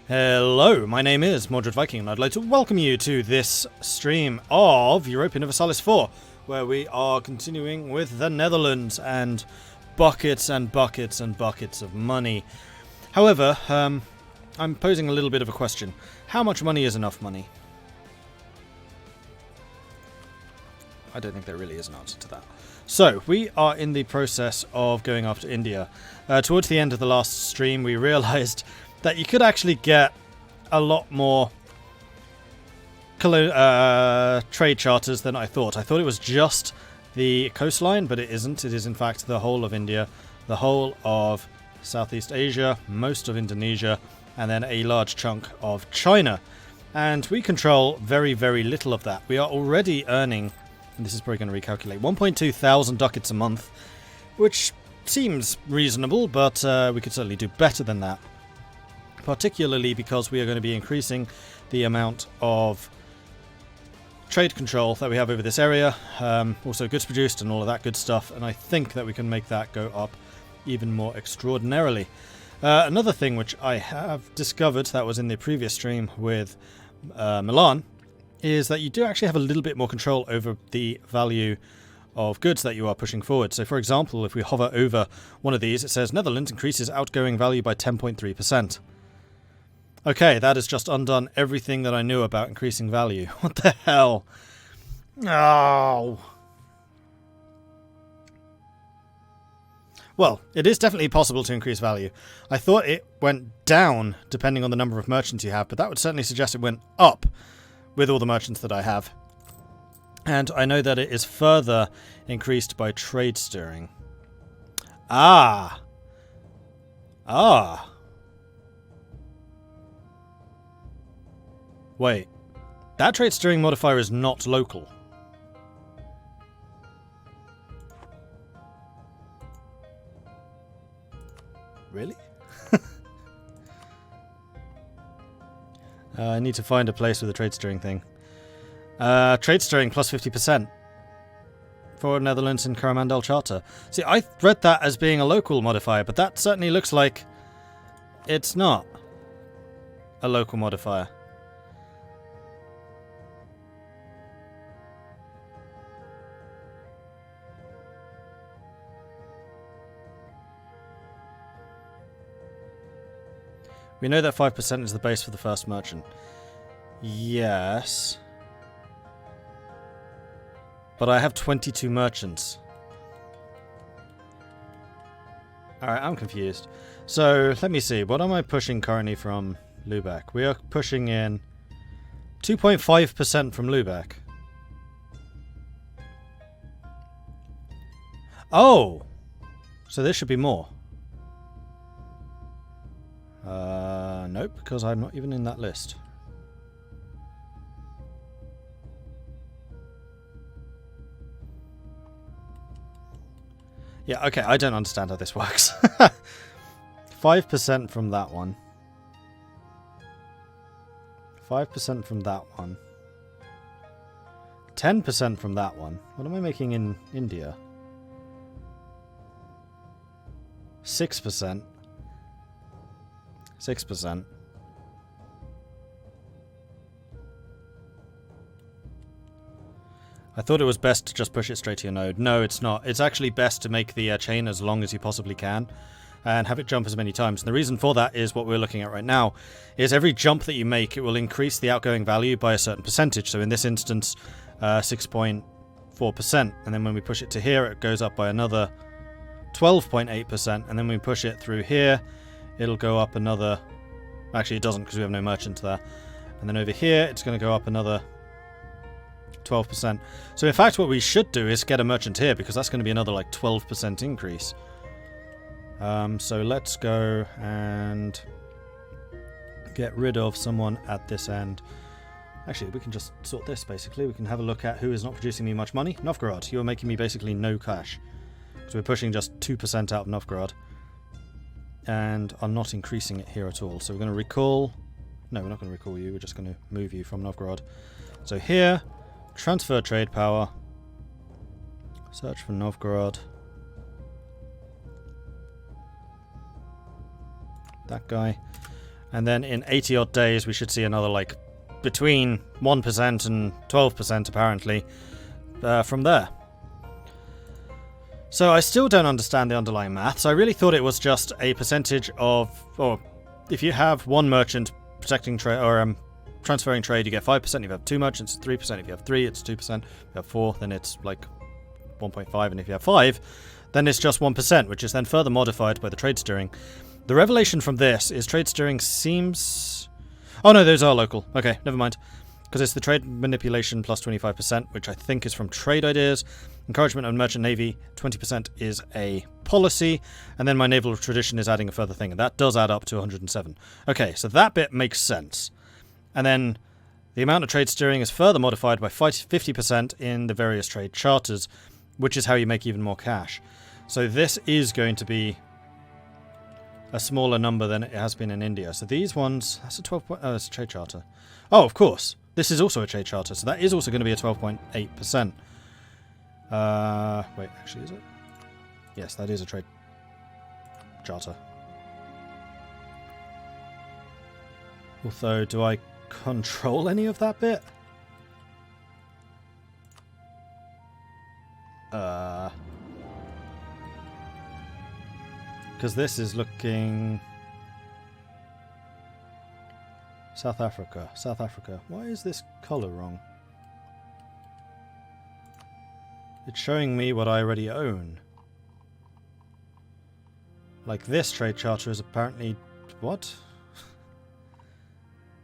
Hello, my name is Mordred Viking, and I'd like to welcome you to this stream of Europa Universalis IV, where we are continuing with the Netherlands and buckets and buckets and buckets of money. However, I'm posing a little bit of a question. How much money is enough money? I don't think there really is an answer to that. So, we are in the process of going after India. Towards the end of the last stream, we realized that you could actually get a lot more trade charters than I thought. I thought it was just the coastline, but it isn't. It is in fact the whole of India, the whole of Southeast Asia, most of Indonesia, and then a large chunk of China. And we control very, very little of that. We are already earning, and this is probably going to recalculate, 1,200 ducats a month, which seems reasonable, but we could certainly do better than that. Particularly because we are going to be increasing the amount of trade control that we have over this area, also goods produced and all of that good stuff, and I think that we can make that go up even more extraordinarily. Another thing which I have discovered that was in the previous stream with Milan is that you do actually have a little bit more control over the value of goods that you are pushing forward. So for example, if we hover over one of these, it says Netherlands increases outgoing value by 10.3%. Okay, that has just undone everything that I knew about increasing value. What the hell? Oh. Well, it is definitely possible to increase value. I thought it went down depending on the number of merchants you have, but that would certainly suggest it went up with all the merchants that I have. And I know that it is further increased by trade steering. Ah. Wait, that trade steering modifier is not local. Really? I need to find a place with a trade steering thing. Trade steering plus 50% for Netherlands and Coromandel Charter. See, I read that as being a local modifier, but that certainly looks like it's not a local modifier. We know that 5% is the base for the first merchant. Yes. But I have 22 merchants. Alright, I'm confused. So, let me see. What am I pushing currently from Lübeck? We are pushing in 2.5% from Lübeck. Oh! So this should be more. Nope, because I'm not even in that list. Yeah, okay, I don't understand how this works. 5% from that one. 5% from that one. 10% from that one. What am I making in India? 6%. 6%. I thought it was best to just push it straight to your node. No, it's not. It's actually best to make the chain as long as you possibly can and have it jump as many times. And the reason for that is what we're looking at right now, is every jump that you make, it will increase the outgoing value by a certain percentage. So in this instance, 6.4%. And then when we push it to here, it goes up by another 12.8%. And then when we push it through here, it'll go up another... Actually, it doesn't because we have no merchants there. And then over here, it's going to go up another 12%. So in fact, what we should do is get a merchant here, because that's going to be another like 12% increase. So let's go and get rid of someone at this end. Actually, we can just sort this, basically. We can have a look at who is not producing me much money. Novgorod, you are making me basically no cash. So we're pushing just 2% out of Novgorod. And are not increasing it here at all. So we're going to recall... No, we're not going to recall you. We're just going to move you from Novgorod. So here, transfer trade power. Search for Novgorod. That guy. And then in 80 odd days we should see another like between 1% and 12% apparently from there. So I still don't understand the underlying maths. I really thought it was just a percentage of, or if you have one merchant protecting trade or transferring trade, you get 5%. If you have two merchants, it's 3%. If you have 3, it's 2%. If you have 4, then it's like 1.5. And if you have 5, then it's just 1%, which is then further modified by the trade steering. The revelation from this is trade steering seems... Oh no, those are local. Okay, never mind. Because it's the trade manipulation plus 25%, which I think is from trade ideas. Encouragement of merchant navy, 20% is a policy. And then my naval tradition is adding a further thing. And that does add up to 107. Okay, so that bit makes sense. And then the amount of trade steering is further modified by 50% in the various trade charters, which is how you make even more cash. So this is going to be a smaller number than it has been in India. So these ones, that's a 12 point... Oh, it's a trade charter. Oh, of course. This is also a trade charter, so that is also going to be a 12.8%. Wait, actually, is it? Yes, that is a trade charter. Although, do I control any of that bit? Because this is looking... South Africa. South Africa. Why is this colour wrong? It's showing me what I already own. Like this trade charter is apparently... What?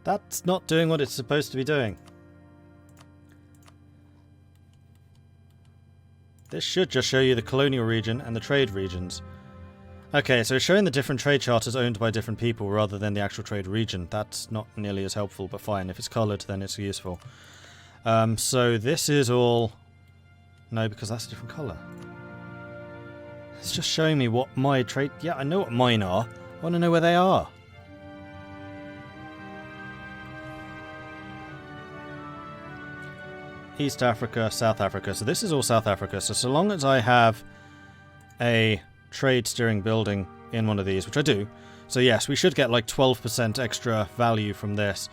That's not doing what it's supposed to be doing. This should just show you the colonial region and the trade regions. Okay, so it's showing the different trade charters owned by different people rather than the actual trade region. That's not nearly as helpful, but fine. If it's coloured, then it's useful. So this is all... No, because that's a different colour. It's just showing me what my trade... Yeah, I know what mine are. I want to know where they are. East Africa, South Africa. So this is all South Africa. So long as I have a trade steering building in one of these, which I do. So yes, we should get like 12% extra value from this.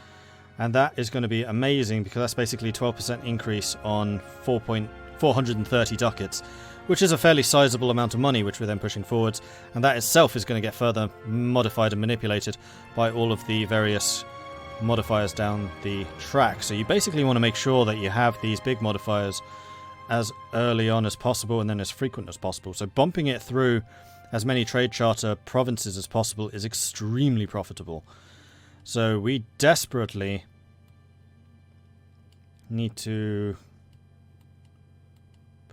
And that is going to be amazing because that's basically 12% increase on 430 ducats, which is a fairly sizable amount of money, which we're then pushing forwards. And that itself is going to get further modified and manipulated by all of the various modifiers down the track. So you basically want to make sure that you have these big modifiers as early on as possible and then as frequent as possible. So bumping it through as many trade charter provinces as possible is extremely profitable. So we desperately need to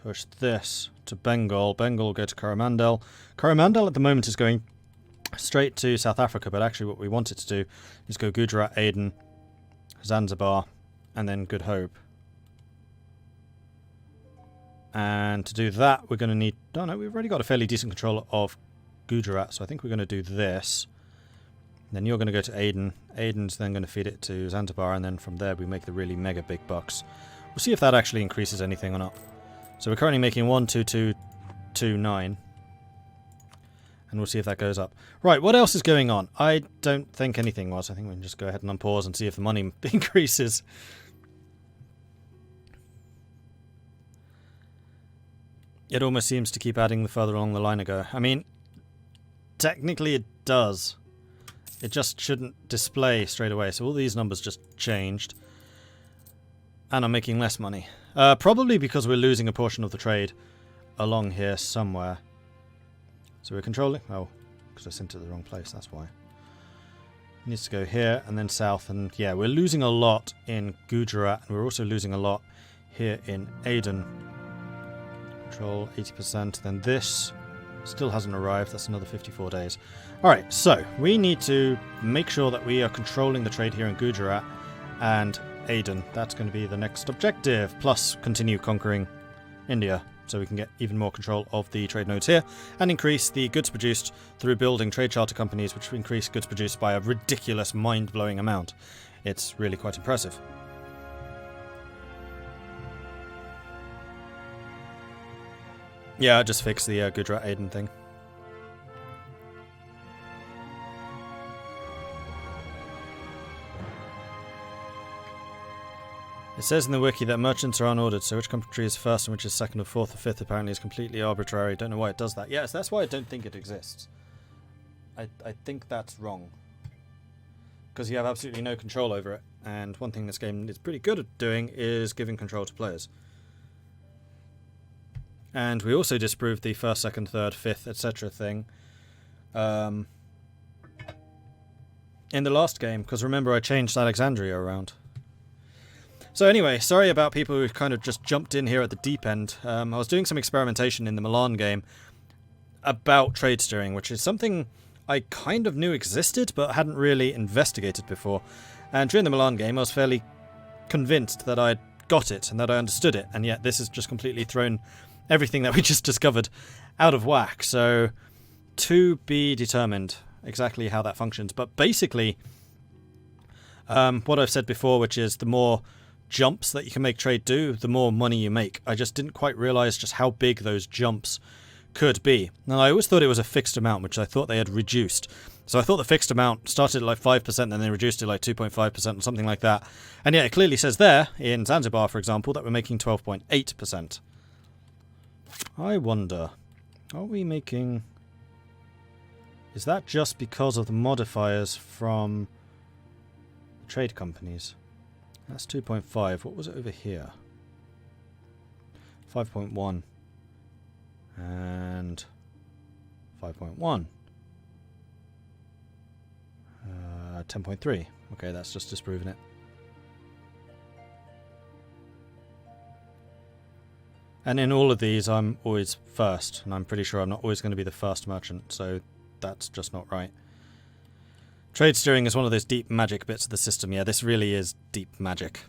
push this to Bengal. Bengal will go to Coromandel. Coromandel at the moment is going straight to South Africa, but actually what we want it to do is go Gujarat, Aden, Zanzibar, and then Good Hope. And to do that, we're going to need... Oh no, we've already got a fairly decent control of Gujarat, so I think we're going to do this. Then you're going to go to Aden. Aden's then going to feed it to Zanzibar, and then from there we make the really mega big bucks. We'll see if that actually increases anything or not. So we're currently making 12229. And we'll see if that goes up. Right, what else is going on? I don't think anything was. I think we can just go ahead and unpause and see if the money increases. It almost seems to keep adding the further along the line I go. I mean, technically it does. It just shouldn't display straight away. So all these numbers just changed. And I'm making less money. Probably because we're losing a portion of the trade along here somewhere. So we're controlling... Oh, because I sent it to the wrong place, that's why. It needs to go here and then south. And yeah, we're losing a lot in Gujarat. And we're also losing a lot here in Aden. Control 80%. Then this still hasn't arrived. That's another 54 days. Alright, so we need to make sure that we are controlling the trade here in Gujarat and Aden. That's going to be the next objective. Plus continue conquering India. So we can get even more control of the trade nodes here and increase the goods produced through building trade charter companies, which increase goods produced by a ridiculous, mind-blowing amount. It's really quite impressive. Yeah, I just fixed the Gujarat Aden thing. It says in the wiki that merchants are unordered, so which country is first and which is second or fourth or fifth apparently is completely arbitrary. Don't know why it does that. Yes, that's why I don't think it exists. I think that's wrong. Because you have absolutely no control over it. And one thing this game is pretty good at doing is giving control to players. And we also disproved the first, second, third, fifth, etc. thing in the last game, because remember I changed Alexandria around. So anyway, sorry about people who kind of just jumped in here at the deep end. I was doing some experimentation in the Milan game about trade steering, which is something I kind of knew existed, but hadn't really investigated before. And during the Milan game, I was fairly convinced that I'd got it and that I understood it, and yet this has just completely thrown everything that we just discovered out of whack. So, to be determined exactly how that functions. But basically, what I've said before, which is the more jumps that you can make trade do, the more money you make. I just didn't quite realise just how big those jumps could be. And I always thought it was a fixed amount, which I thought they had reduced. So I thought the fixed amount started at like 5%, then they reduced it like 2.5% or something like that. And yeah, it clearly says there, in Zanzibar, for example, that we're making 12.8%. I wonder, are we making... Is that just because of the modifiers from trade companies? That's 2.5. What was it over here? 5.1. And 5.1. 10.3. Okay, that's just disproving it. And in all of these, I'm always first, and I'm pretty sure I'm not always going to be the first merchant, so that's just not right. Trade steering is one of those deep magic bits of the system. Yeah, this really is deep magic.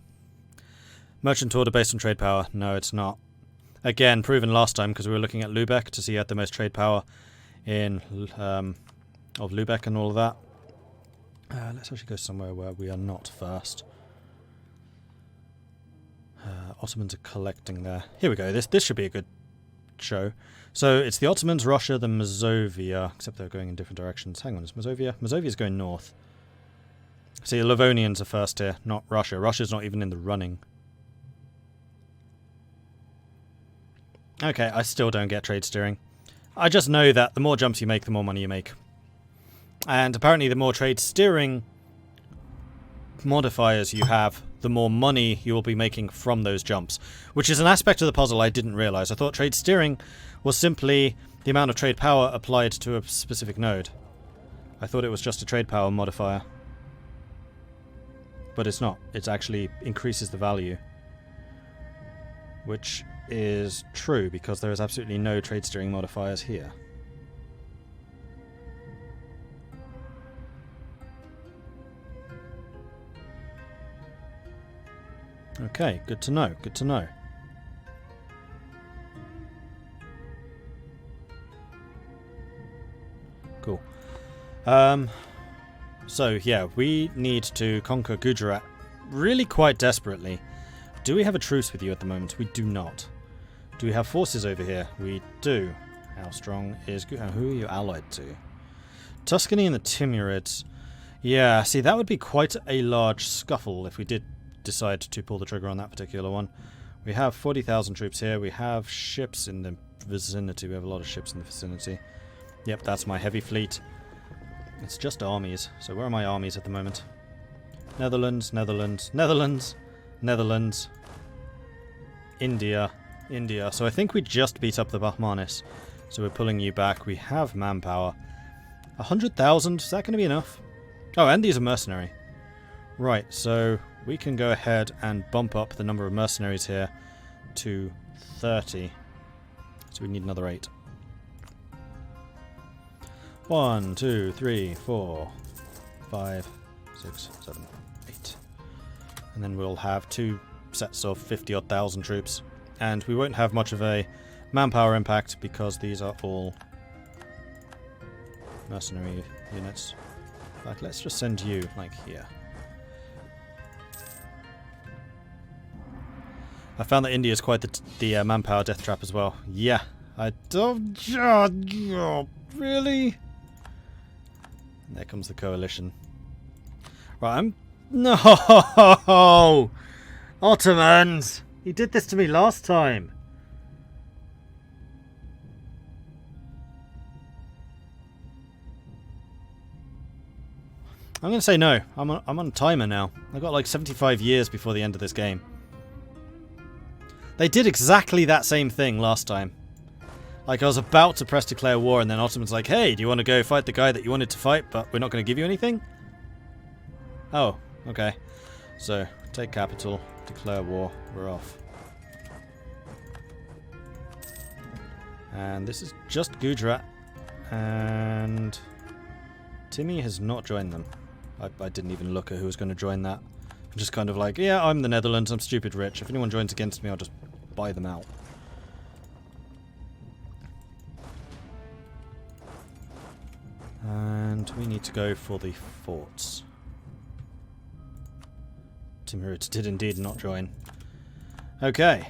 Merchant order based on trade power. No, it's not. Again, proven last time because we were looking at Lübeck to see who had the most trade power in of Lübeck and all of that. Let's actually go somewhere where we are not first. Ottomans are collecting there. Here we go. This should be a good show. So it's the Ottomans, Russia, then Mazovia, except they're going in different directions. Hang on, is Mazovia? Mazovia's going north. See, the Livonians are first here, not Russia. Russia's not even in the running. Okay, I still don't get trade steering. I just know that the more jumps you make, the more money you make. And apparently the more trade steering modifiers you have, the more money you will be making from those jumps. Which is an aspect of the puzzle I didn't realise. I thought trade steering was simply the amount of trade power applied to a specific node. I thought it was just a trade power modifier. But it's not. It actually increases the value. Which is true, because there is absolutely no trade steering modifiers here. Okay, good to know, good to know. Cool. So, yeah, we need to conquer Gujarat really quite desperately. Do we have a truce with you at the moment? We do not. Do we have forces over here? We do. How strong is Gujarat? Who are you allied to? Tuscany and the Timurids. Yeah, see, that would be quite a large scuffle if we did decide to pull the trigger on that particular one. We have 40,000 troops here. We have ships in the vicinity. We have a lot of ships in the vicinity. Yep, that's my heavy fleet. It's just armies. So where are my armies at the moment? Netherlands, Netherlands, Netherlands, Netherlands, India, India. So I think we just beat up the Bahmanis. So we're pulling you back. We have manpower. 100,000, is that going to be enough? Oh, and these are mercenary. Right, so we can go ahead and bump up the number of mercenaries here to 30. So we need another 8. 1, 2, 3, 4, 5, 6, 7, 8. And then we'll have 2 sets of 50-odd thousand troops. And we won't have much of a manpower impact because these are all mercenary units. In fact, let's just send you, like, here. I found that India is quite the manpower death trap as well. Yeah, I don't... Really? And there comes the coalition. Right, I'm... No! Ottomans! He did this to me last time. I'm going to say no. I'm on a timer now. I've got like 75 years before the end of this game. They did exactly that same thing last time. Like, I was about to press declare war, and then Ottoman's like, hey, do you want to go fight the guy that you wanted to fight, but we're not going to give you anything? Oh, okay. So, take capital, declare war, we're off. And this is just Gujarat, and Timmy has not joined them. I didn't even look at who was going to join that. I'm just kind of like, yeah, I'm the Netherlands, I'm stupid rich. If anyone joins against me, I'll just buy them out. And we need to go for the forts. Timurid did indeed not join. Okay.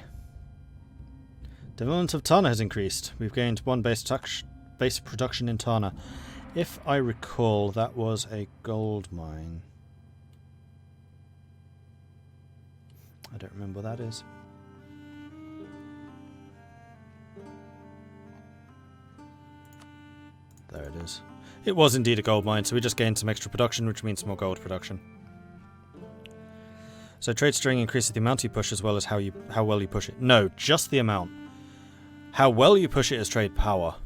Development of Tana has increased. We've gained one base production in Tana. If I recall, that was a gold mine. I don't remember what that is. There it is. It was indeed a gold mine, so we just gained some extra production, which means more gold production. So trade string increases the amount you push as well as how well you push it. No, just the amount. How well you push it is trade power.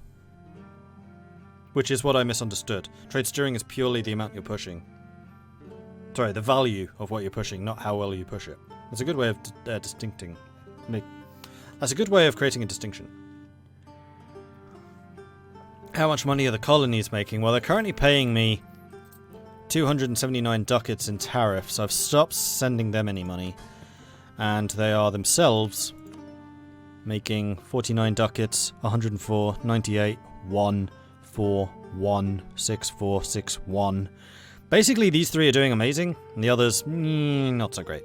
Which is what I misunderstood. Trade steering is purely the amount you're pushing. Sorry, the value of what you're pushing, not how well you push it. That's a good way of distincting. That's a good way of creating a distinction. How much money are the colonies making? Well, they're currently paying me 279 ducats in tariffs. I've stopped sending them any money. And they are themselves making 49 ducats, 104, 98, 1, 4, 1, 6, 4, 6, 1. Basically, these three are doing amazing, and the others, not so great.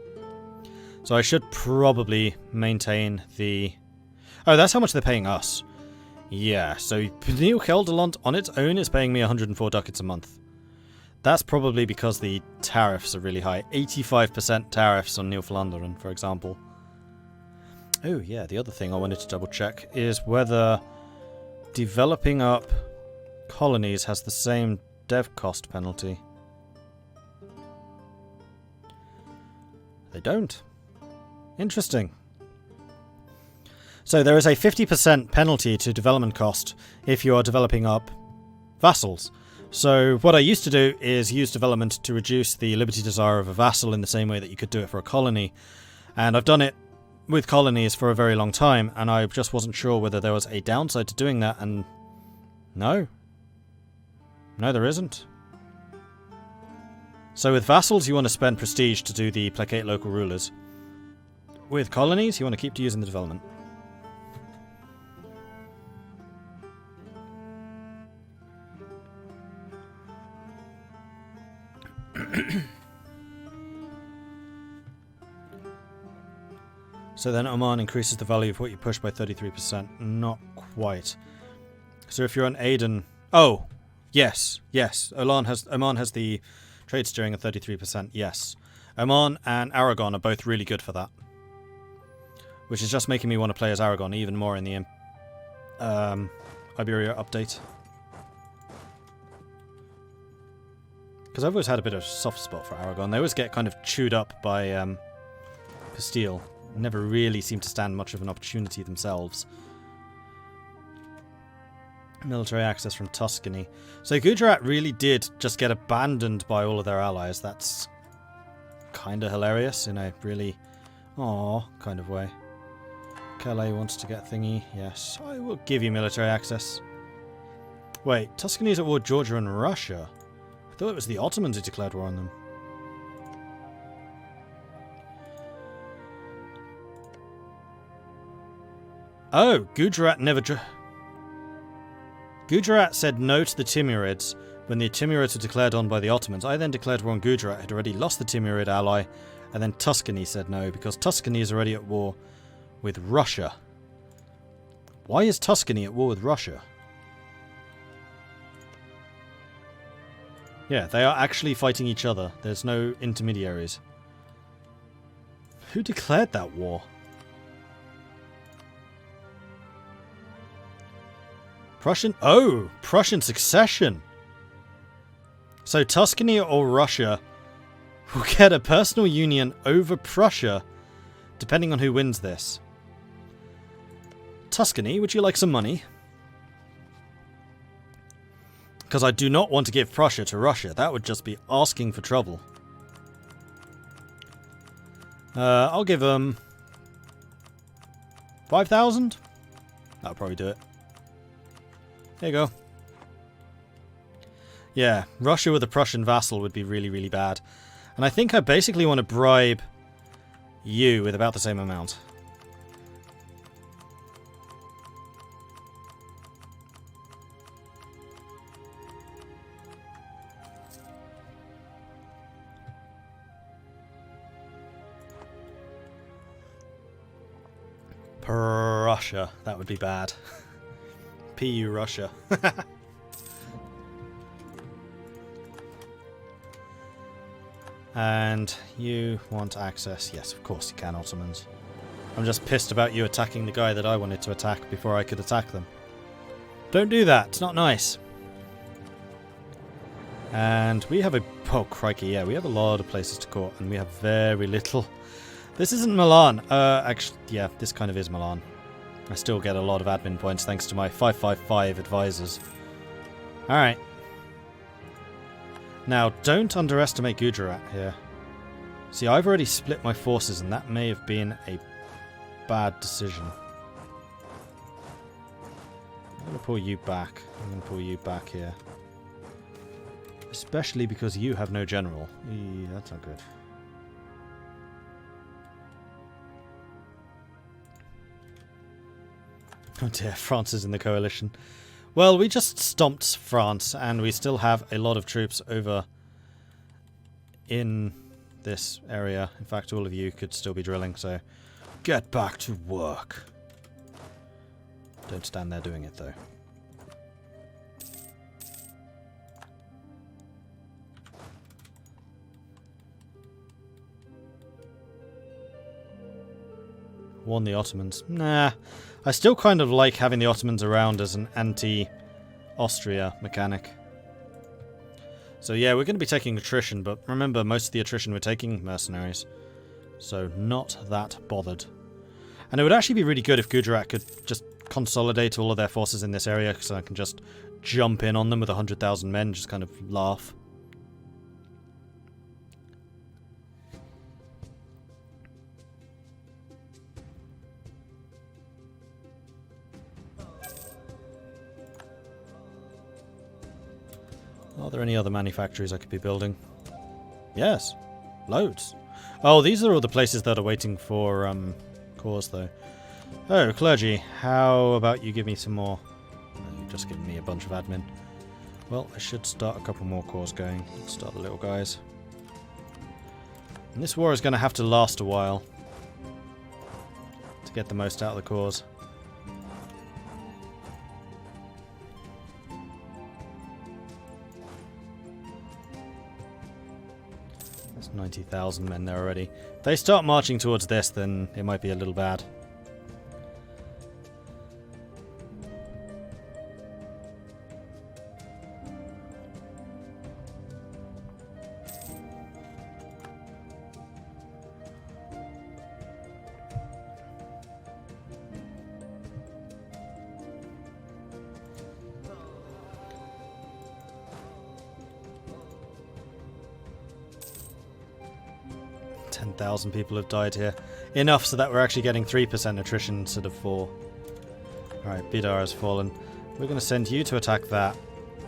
So I should probably maintain the... Oh, that's how much they're paying us. Yeah, so New Kelderland on its own is paying me 104 ducats a month. That's probably because the tariffs are really high. 85% tariffs on New Flandern, for example. Oh yeah, the other thing I wanted to double check is whether developing up colonies has the same dev cost penalty. They don't. Interesting. So there is a 50% penalty to development cost if you are developing up vassals. So what I used to do is use development to reduce the liberty desire of a vassal in the same way that you could do it for a colony. And I've done it with colonies for a very long time, and I just wasn't sure whether there was a downside to doing that, and no. No, there isn't. So with vassals, you want to spend prestige to do the placate local rulers. With colonies, you want to keep using the development. So then Oman increases the value of what you push by 33%. Not quite. So if you're on Aden... Oh! Yes, yes. Oman has the trade steering at 33%, yes. Oman and Aragon are both really good for that. Which is just making me want to play as Aragon even more in the Iberia update. Because I've always had a bit of a soft spot for Aragon. They always get kind of chewed up by Castile. Never really seem to stand much of an opportunity themselves. Military access from Tuscany. So Gujarat really did just get abandoned by all of their allies. That's kind of hilarious in a really aww kind of way. Calais wants to get thingy. Yes, I will give you military access. Wait, Tuscany's at war with Georgia and Russia. I thought it was the Ottomans who declared war on them. Oh, Gujarat never... Gujarat said no to the Timurids when the Timurids were declared on by the Ottomans. I then declared war on Gujarat, had already lost the Timurid ally, and then Tuscany said no, because Tuscany is already at war with Russia. Why is Tuscany at war with Russia? Yeah, they are actually fighting each other. There's no intermediaries. Who declared that war? Prussian? Oh! Prussian succession! So Tuscany or Russia will get a personal union over Prussia, depending on who wins this. Tuscany, would you like some money? Because I do not want to give Prussia to Russia. That would just be asking for trouble. I'll give them 5,000. That'll probably do it. There you go. Yeah, Russia with a Prussian vassal would be really, really bad. And I think I basically want to bribe you with about the same amount. Prussia. That would be bad. PU Russia. And you want access? Yes, of course you can, Ottomans. I'm just pissed about you attacking the guy that I wanted to attack before I could attack them. Don't do that. It's not nice. And we have a... Oh, crikey, yeah. We have a lot of places to court, and we have very little. This isn't Milan. Actually, yeah, this kind of is Milan. I still get a lot of admin points thanks to my 555 advisors. Alright. Now, don't underestimate Gujarat here. See, I've already split my forces, and that may have been a bad decision. I'm going to pull you back. I'm going to pull you back here. Especially because you have no general. Eee, that's not good. Oh dear, France is in the coalition. Well, we just stomped France, and we still have a lot of troops over in this area. In fact, all of you could still be drilling, so get back to work. Don't stand there doing it, though. Warn the Ottomans. Nah. I still kind of like having the Ottomans around as an anti-Austria mechanic. So yeah, we're going to be taking attrition, but remember, most of the attrition we're taking, mercenaries. So not that bothered. And it would actually be really good if Gujarat could just consolidate all of their forces in this area, so I can just jump in on them with 100,000 men, just kind of laugh. Are there any other manufactories I could be building? Yes. Loads. Oh, these are all the places that are waiting for cores, though. Oh, clergy. How about you give me some more? Oh, you've just given me a bunch of admin. Well, I should start a couple more cores going. Let's start the little guys. And this war is going to have to last a while to get the most out of the cores. There's 90,000 men there already. If they start marching towards this, then it might be a little bad. People have died here. Enough so that we're actually getting 3% attrition instead of 4. Alright, Bidar has fallen. We're going to send you to attack that,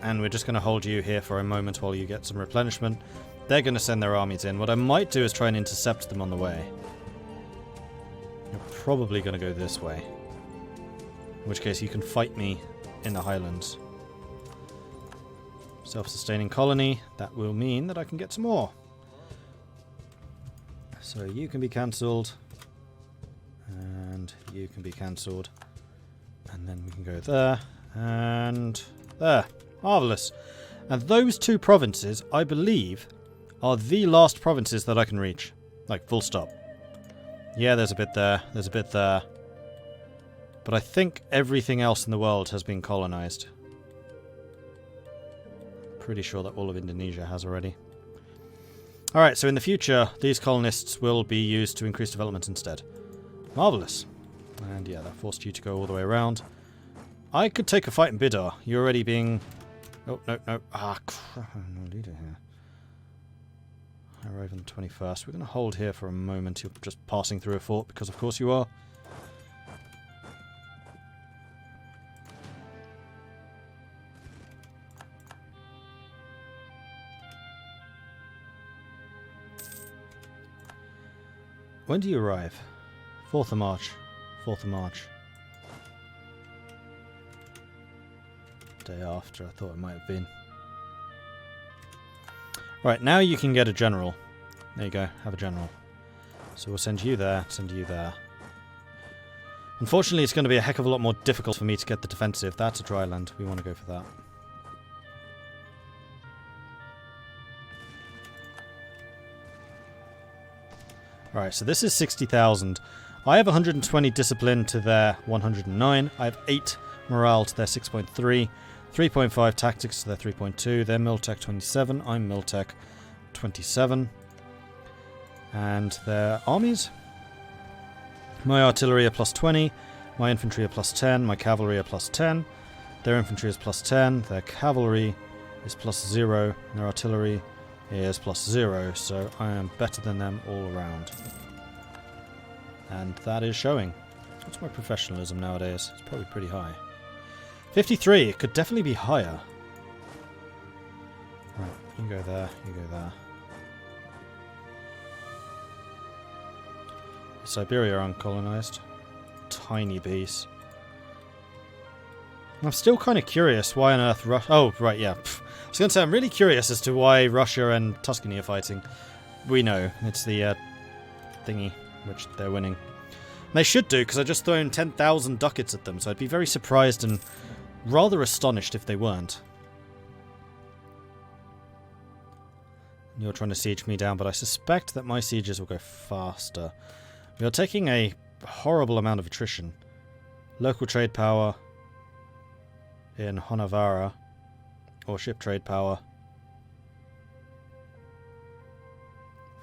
and we're just going to hold you here for a moment while you get some replenishment. They're going to send their armies in. What I might do is try and intercept them on the way. You're probably going to go this way. In which case you can fight me in the highlands. Self-sustaining colony. That will mean that I can get some more. So you can be cancelled, and you can be cancelled, and then we can go there, and there. Marvellous. And those two provinces, I believe, are the last provinces that I can reach. Like, full stop. Yeah, there's a bit there. There's a bit there. But I think everything else in the world has been colonized. Pretty sure that all of Indonesia has already. Alright, so in the future, these colonists will be used to increase development instead. Marvellous. And yeah, that forced you to go all the way around. I could take a fight in Bidar. You're already being... Oh, no, no. Ah, crap. I'm no leader here. I arrive on the 21st. We're going to hold here for a moment. You're just passing through a fort, because of course you are. When do you arrive? 4th of March. 4th of March. Day after, I thought it might have been. Right, now you can get a general. There you go, have a general. So we'll send you there, send you there. Unfortunately, it's going to be a heck of a lot more difficult for me to get the defensive. That's a dry land. We want to go for that. Right, so this is 60,000. I have 120 discipline to their 109. I have 8 morale to their 6.3. 3.5 tactics to their 3.2. They're Miltech 27. I'm Miltech 27. And their armies. My artillery are plus 20. My infantry are plus 10. My cavalry are plus 10. Their infantry is plus 10. Their cavalry is plus 0. And their artillery is plus 0. So I am better than them all around. And that is showing. What's my professionalism nowadays? It's probably pretty high. 53. It could definitely be higher. Right, you go there, you go there. Siberia uncolonized. Tiny piece. I'm still kind of curious why on earth Russia... Oh, right, yeah. I was going to say, I'm really curious as to why Russia and Tuscany are fighting. We know. It's the thingy which they're winning. And they should do, because I just thrown 10,000 ducats at them, so I'd be very surprised and rather astonished if they weren't. You're trying to siege me down, but I suspect that my sieges will go faster. We are taking a horrible amount of attrition. Local trade power in Honavara, or ship trade power,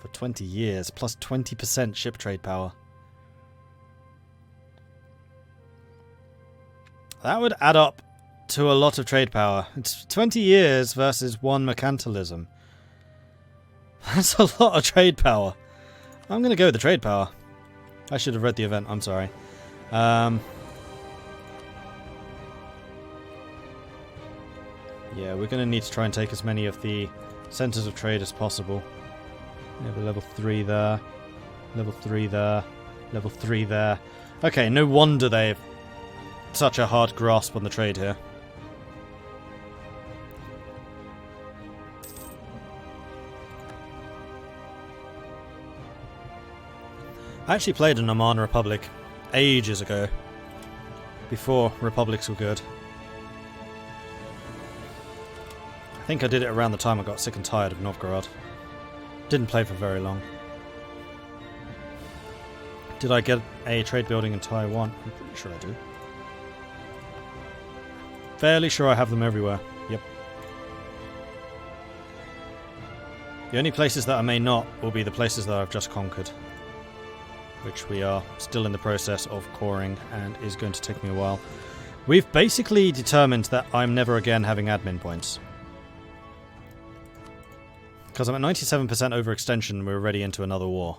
for 20 years, plus 20% ship trade power. That would add up to a lot of trade power. It's 20 years versus 1 mercantilism. That's a lot of trade power. I'm going to go with the trade power. I should have read the event, I'm sorry. Yeah, we're going to need to try and take as many of the centers of trade as possible. We have a level 3 there. Level 3 there. Level 3 there. Okay, no wonder they have such a hard grasp on the trade here. I actually played in Oman Republic ages ago. Before republics were good. I think I did it around the time I got sick and tired of Novgorod. Didn't play for very long. Did I get a trade building in Taiwan? I'm pretty sure I do. Fairly sure I have them everywhere. Yep. The only places that I may not will be the places that I've just conquered. Which we are still in the process of coring and is going to take me a while. We've basically determined that I'm never again having admin points. Because I'm at 97% overextension and we're already into another war.